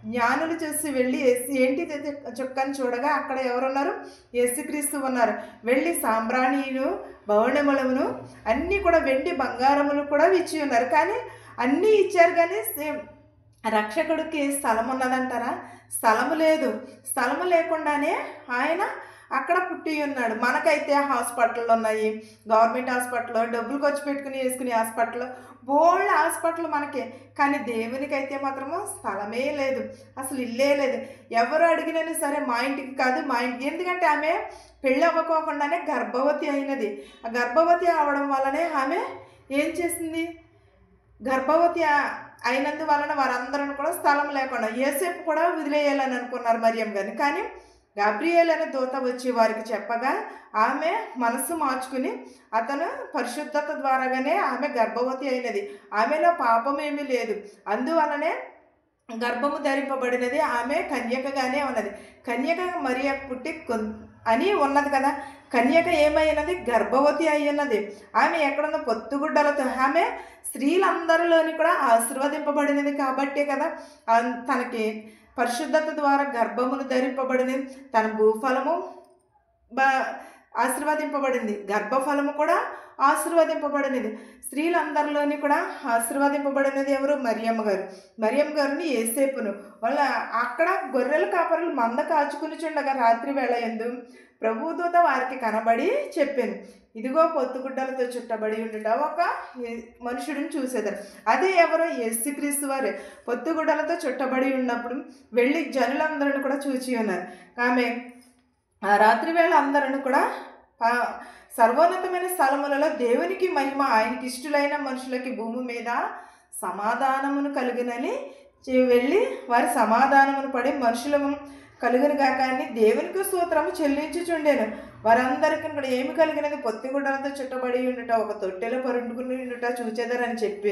జ్ఞానులు చూసి వెళ్ళి ఏంటి చుక్కని చూడగా అక్కడ ఎవరున్నారు? యేసుక్రీస్తు ఉన్నారు. వెళ్ళి సాంబ్రాణిను భవనములను అన్నీ కూడా వెండి బంగారములు కూడా ఇచ్చి ఉన్నారు. కానీ అన్నీ ఇచ్చారు, కానీ రక్షకుడికి స్థలం ఉన్నదంటారా? స్థలము లేదు. స్థలము లేకుండానే ఆయన అక్కడ పుట్టి ఉన్నాడు. మనకైతే హాస్పిటళ్ళు ఉన్నాయి, గవర్నమెంట్ హాస్పిటల్, డబ్బులు ఖర్చు పెట్టుకుని వేసుకునే హాస్పిటల్, బోల్డ్ హాస్పిటల్ మనకే. కానీ దేవునికైతే మాత్రము స్థలమే లేదు, అసలు ఇల్లే లేదు. ఎవరు అడిగినా సరే మా ఇంటికి కాదు, మా ఇంటికి. ఎందుకంటే ఆమె పెళ్ళి అవ్వకోకుండానే గర్భవతి అయినది. ఆ గర్భవతి అవడం వల్లనే ఆమె ఏం చేసింది? గర్భవతి అయినందువలన వారందరూ కూడా స్థలం లేకుండా యేసేపు కూడా వదిలేయాలని అనుకున్నారు మరియమ్మ గారిని. కానీ గాబ్రియేల్ అనే దూత వచ్చి వారికి చెప్పగా ఆమె మనసు మార్చుకుని అతను పరిశుద్ధత ద్వారాగానే ఆమె గర్భవతి అయినది. ఆమెలో పాపం ఏమీ లేదు, అందువలనే గర్భము ధరింపబడినది. ఆమె కన్యకగానే ఉన్నది. కన్యక మరియ పుట్టి అని ఉన్నది కదా. కన్యక ఏమైనది? గర్భవతి అయ్యున్నది. ఆమె ఎక్కడున్న పొత్తుగుడ్డలతో ఆమె స్త్రీలందరిలోని కూడా ఆశీర్వదింపబడినది కాబట్టే కదా తనకి పరిశుద్ధత ద్వారా గర్భమును ధరింపబడినది. తన భూఫలము ఆశీర్వదింపబడింది, గర్భఫలము కూడా ఆశీర్వదింపబడినది. స్త్రీలందరిలోని కూడా ఆశీర్వదింపబడినది ఎవరు? మరియమ్మ గారు. మరియమ్మ గారిని యేసేపును వాళ్ళ అక్కడ గొర్రెల కాపరులు మంద కాచుకుని చుండగా రాత్రి వేళ యందు ప్రభుదూత వారికి కనబడి చెప్పాను, ఇదిగో పొత్తుగుడ్డలతో చుట్టబడి ఉండుట ఒక మనుషుడిని చూసేదారు. అదే ఎవరో? యేసుక్రీస్తు వారే. పొత్తుగుడ్డలతో చుట్టబడి ఉన్నప్పుడు వెళ్ళి జనులందరిని కూడా చూచి ఉన్నారు. ఆమె ఆ రాత్రి వేళ అందరూ కూడా సర్వోన్నతమైన స్థలములలో దేవునికి మహిమ, ఆయనకి ఇష్టలైన మనుషులకి భూమి మీద సమాధానమును కలుగునని వెళ్ళి వారి సమాధానమును పడి మనుషులము కలుగును గాక అని దేవునికి స్తోత్రము చెల్లించుచుండెను. వారందరికీ కూడా ఏమి కలిగినది? పొత్తిగుడ్డలతో చుట్టబడి ఉండుట, ఒక తొట్టెలో పరుండుకుని ఉండుట చూచెదరని చెప్పి